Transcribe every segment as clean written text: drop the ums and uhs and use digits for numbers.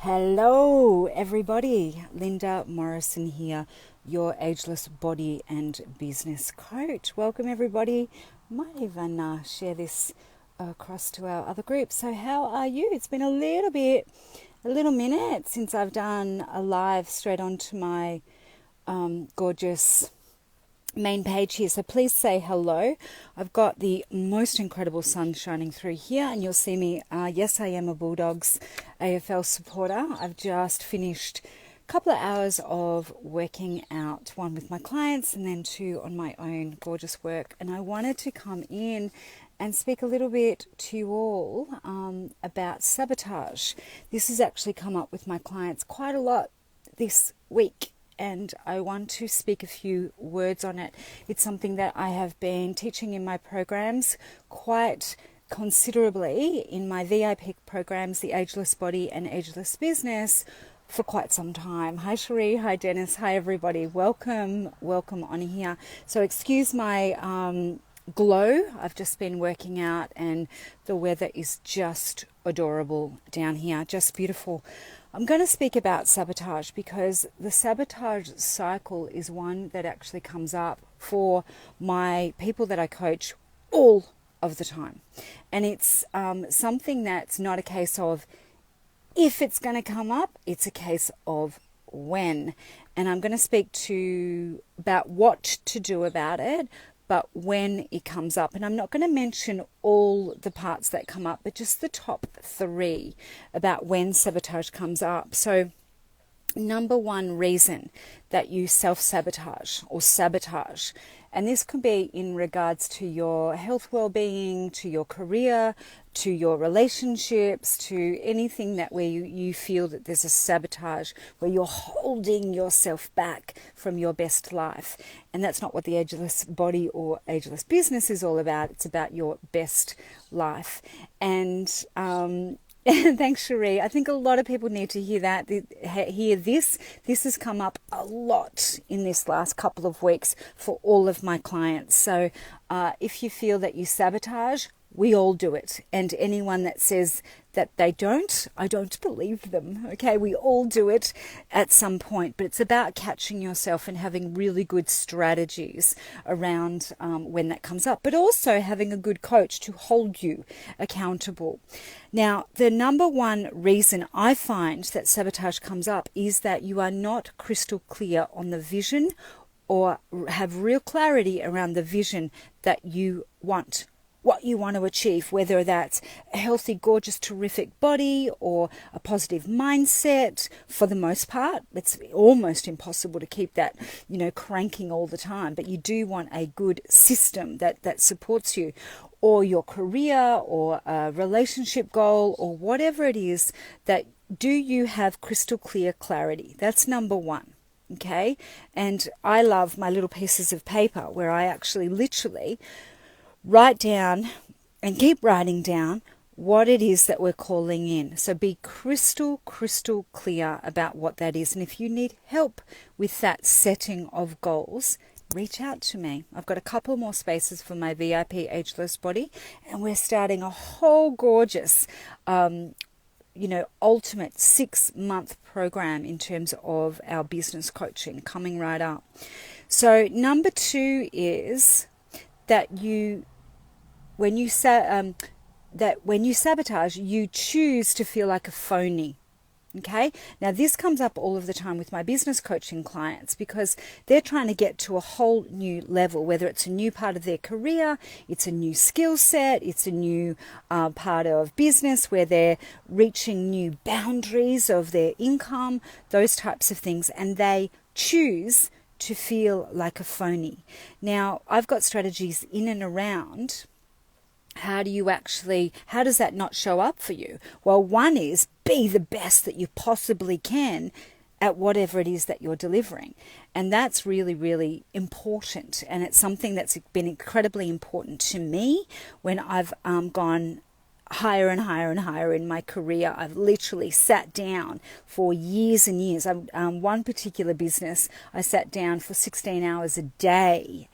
Hello everybody, Linda Morrison here, your Ageless Body and Business Coach. Welcome everybody. Might even share this across to our other group. So how are you? It's been a little minute since I've done a live straight onto my gorgeous main page here, so please say hello. I've got the most incredible sun shining through here, and you'll see me. Yes, I am a Bulldogs AFL supporter. I've just finished a couple of hours of working out, one with my clients and then two on my own gorgeous work, and I wanted to come in and speak a little bit to you all about sabotage. This has actually come up with my clients quite a lot this week, and I want to speak a few words on it. It's something that I have been teaching in my programs quite considerably in my VIP programs, the Ageless Body and Ageless Business, for quite some time. Hi Cherie, hi Dennis, hi everybody. Welcome on here. So excuse my glow. I've just been working out and the weather is just adorable down here, just beautiful. I'm going to speak about sabotage because the sabotage cycle is one that actually comes up for my people that I coach all of the time. And it's something that's not a case of if it's going to come up, it's a case of when. And I'm going to speak to about what to do about it, but when it comes up. And I'm not going to mention all the parts that come up, but just the top three about when sabotage comes up. So number one reason that you self-sabotage or sabotage, and this could be in regards to your health well-being, to your career, to your relationships, to anything that where you feel that there's a sabotage, where you're holding yourself back from your best life. And that's not what the Ageless Body or Ageless Business is all about. It's about your best life. And thanks, Cherie. I think a lot of people need to hear that, hear this. This has come up a lot in this last couple of weeks for all of my clients. So if you feel that you sabotage, we all do it. And anyone that says that they don't, I don't believe them. Okay, we all do it at some point, but it's about catching yourself and having really good strategies around when that comes up, but also having a good coach to hold you accountable. Now, the number one reason I find that sabotage comes up is that you are not crystal clear on the vision or have real clarity around the vision that you want, what you want to achieve, whether that's a healthy, gorgeous, terrific body or a positive mindset. For the most part, it's almost impossible to keep that, cranking all the time, but you do want a good system that supports you, or your career or a relationship goal or whatever it is. That do you have crystal clear clarity? That's number one. Okay. And I love my little pieces of paper where I actually literally write down and keep writing down what it is that we're calling in. So be crystal clear about what that is. And if you need help with that setting of goals, reach out to me. I've got a couple more spaces for my VIP Ageless Body, and we're starting a whole gorgeous ultimate 6-month program in terms of our business coaching coming right up. So number two is that when you sabotage, you choose to feel like a phony. Okay. Now this comes up all of the time with my business coaching clients because they're trying to get to a whole new level, whether it's a new part of their career, it's a new skill set, it's a new part of business where they're reaching new boundaries of their income, those types of things, and they choose to feel like a phony. Now, I've got strategies in and around how does that not show up for you? Well, one is be the best that you possibly can at whatever it is that you're delivering. And that's really, really important. And it's something that's been incredibly important to me when I've gone higher and higher and higher in my career. I've literally sat down for years and years. One particular business, I sat down for 16 hours a day,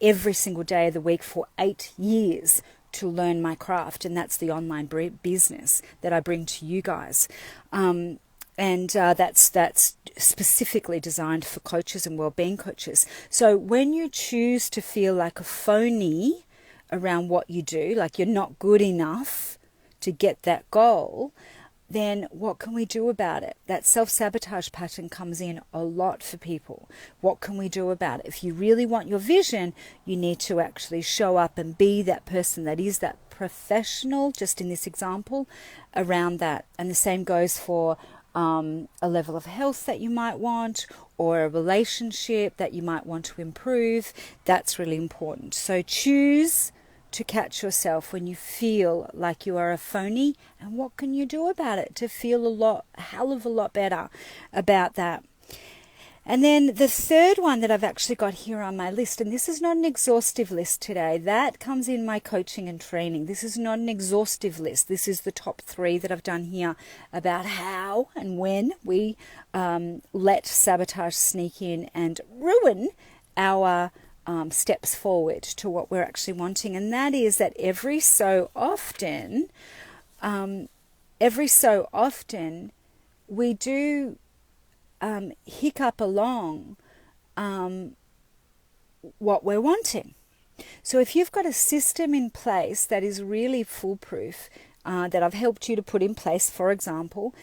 every single day of the week for 8 years to learn my craft. And that's the online business that I bring to you guys. And that's specifically designed for coaches and wellbeing coaches. So when you choose to feel like a phony around what you do, like you're not good enough to get that goal, then what can we do about it? That self-sabotage pattern comes in a lot for people. What can we do about it? If you really want your vision, you need to actually show up and be that person that is that professional, just in this example, around that. And the same goes for a level of health that you might want, or a relationship that you might want to improve. That's really important. So choose to catch yourself when you feel like you are a phony, and what can you do about it to feel a hell of a lot better about that. And then the third one that I've actually got here on my list, and this is not an exhaustive list today, that comes in my coaching and training. This is not an exhaustive list. This is the top 3 that I've done here about how and when we let sabotage sneak in and ruin our steps forward to what we're actually wanting. And that is that every so often we do hiccup along what we're wanting. So if you've got a system in place that is really foolproof, that I've helped you to put in place, for example,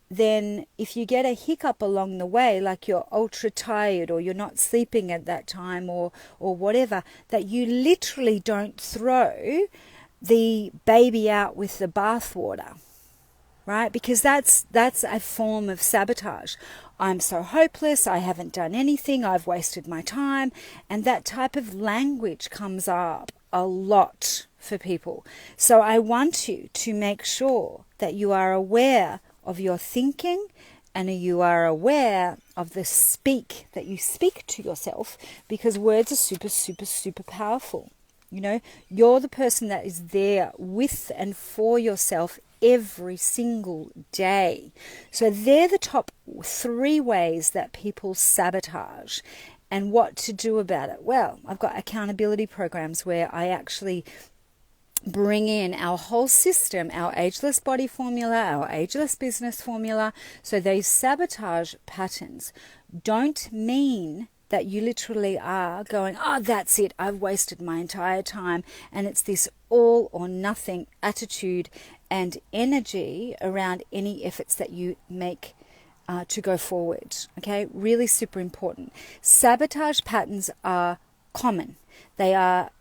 then if you get a hiccup along the way, like you're ultra tired or you're not sleeping at that time or whatever, that you literally don't throw the baby out with the bathwater, right? Because that's a form of sabotage. I'm so hopeless, I haven't done anything, I've wasted my time. And that type of language comes up a lot for people. So I want you to make sure that you are aware of your thinking, and you are aware of the speak that you speak to yourself, because words are super, super, super powerful. You know, you're the person that is there with and for yourself every single day. So they're the top 3 ways that people sabotage, and what to do about it. Well, I've got accountability programs where I actually bring in our whole system, our Ageless Body Formula, our Ageless Business Formula. So those sabotage patterns don't mean that you literally are going, oh, that's it, I've wasted my entire time. And it's this all or nothing attitude and energy around any efforts that you make to go forward. Okay, really super important. Sabotage patterns are common. They are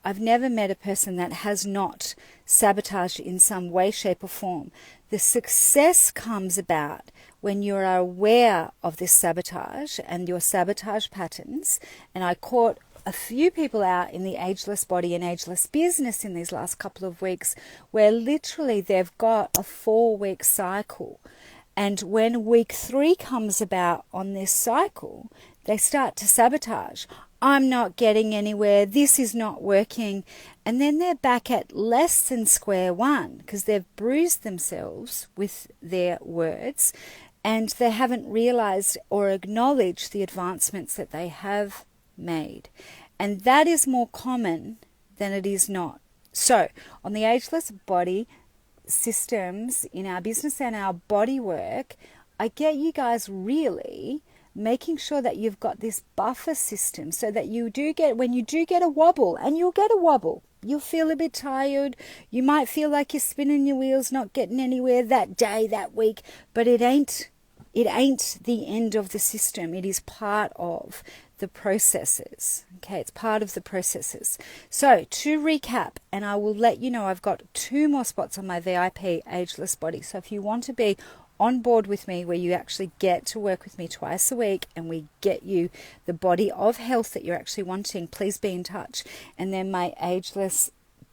I've never met a person that has not sabotaged in some way, shape or form. The success comes about when you are aware of this sabotage and your sabotage patterns. And I caught a few people out in the Ageless Body and Ageless Business in these last couple of weeks where literally they've got a 4-week cycle. And when week 3 comes about on this cycle, they start to sabotage. I'm not getting anywhere, this is not working. And then they're back at less than square one because they've bruised themselves with their words and they haven't realized or acknowledged the advancements that they have made. And that is more common than it is not. So on the Ageless Body systems in our business and our body work, I get you guys really making sure that you've got this buffer system so that you do get, when you do get a wobble, and you'll get a wobble, you'll feel a bit tired, you might feel like you're spinning your wheels, not getting anywhere that day, that week, but it ain't the end of the system. It is part of the processes. Okay, it's part of the processes. So to recap, and I will let you know, I've got 2 more spots on my VIP Ageless Body. So if you want to be on board with me, where you actually get to work with me twice a week and we get you the body of health that you're actually wanting, please be in touch. And then my Ageless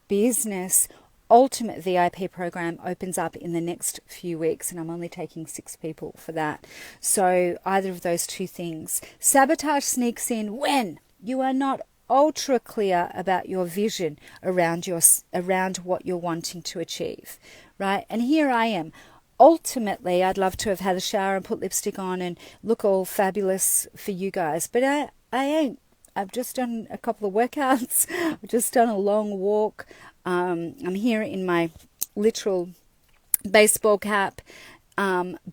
Business Ultimate VIP program opens up in the next few weeks, and I'm only taking 6 people for that. So either of those 2 things. Sabotage sneaks in when you are not ultra clear about your vision around what you're wanting to achieve, right? And here I am. Ultimately, I'd love to have had a shower and put lipstick on and look all fabulous for you guys, but I ain't. I've just done a couple of workouts. I've just done a long walk. I'm here in my literal baseball cap.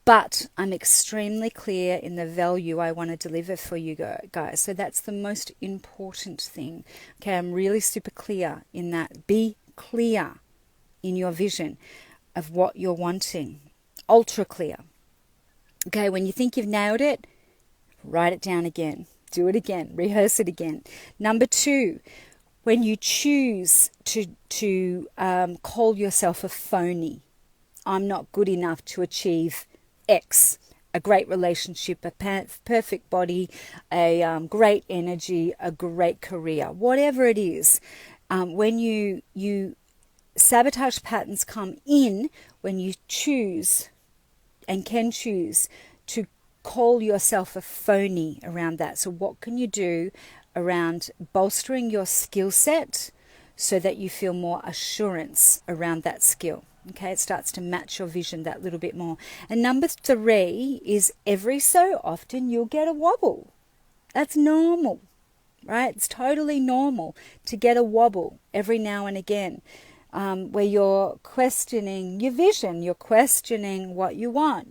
But I'm extremely clear in the value I want to deliver for you guys. So that's the most important thing. Okay, I'm really super clear in that. Be clear in your vision of what you're wanting. Ultra clear. Okay, when you think you've nailed it, write it down again. Do it again. Rehearse it again. Number 2, when you choose to call yourself a phony, I'm not good enough to achieve X, a great relationship, a perfect body, a great energy, a great career, whatever it is. When you sabotage patterns come in, when you choose and can choose to call yourself a phony around that. So what can you do around bolstering your skill set so that you feel more assurance around that skill? Okay, it starts to match your vision that little bit more. And number 3 is every so often you'll get a wobble. That's normal, right? It's totally normal to get a wobble every now and again, where you're questioning your vision, you're questioning what you want,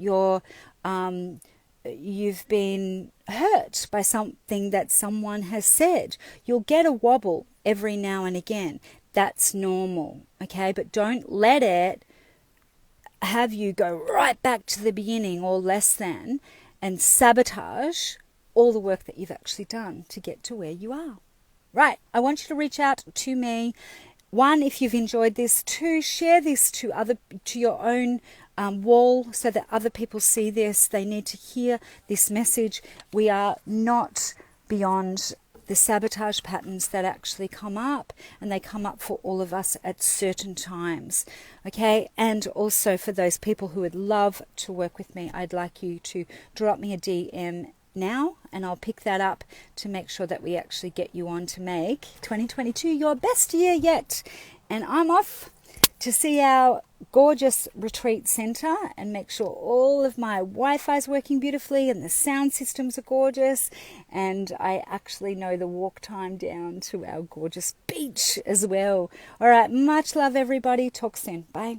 you've been hurt by something that someone has said. You'll get a wobble every now and again. That's normal, okay? But don't let it have you go right back to the beginning or less than and sabotage all the work that you've actually done to get to where you are. Right, I want you to reach out to me. 1, if you've enjoyed this. 2, share this to your own wall so that other people see this. They need to hear this message. We are not beyond the sabotage patterns that actually come up, and they come up for all of us at certain times. Okay, and also for those people who would love to work with me, I'd like you to drop me a DM now, and I'll pick that up to make sure that we actually get you on to make 2022 your best year yet. And I'm off to see our gorgeous retreat center and make sure all of my Wi-Fi is working beautifully and the sound systems are gorgeous, and I actually know the walk time down to our gorgeous beach as well. All right, much love everybody. Talk soon. Bye.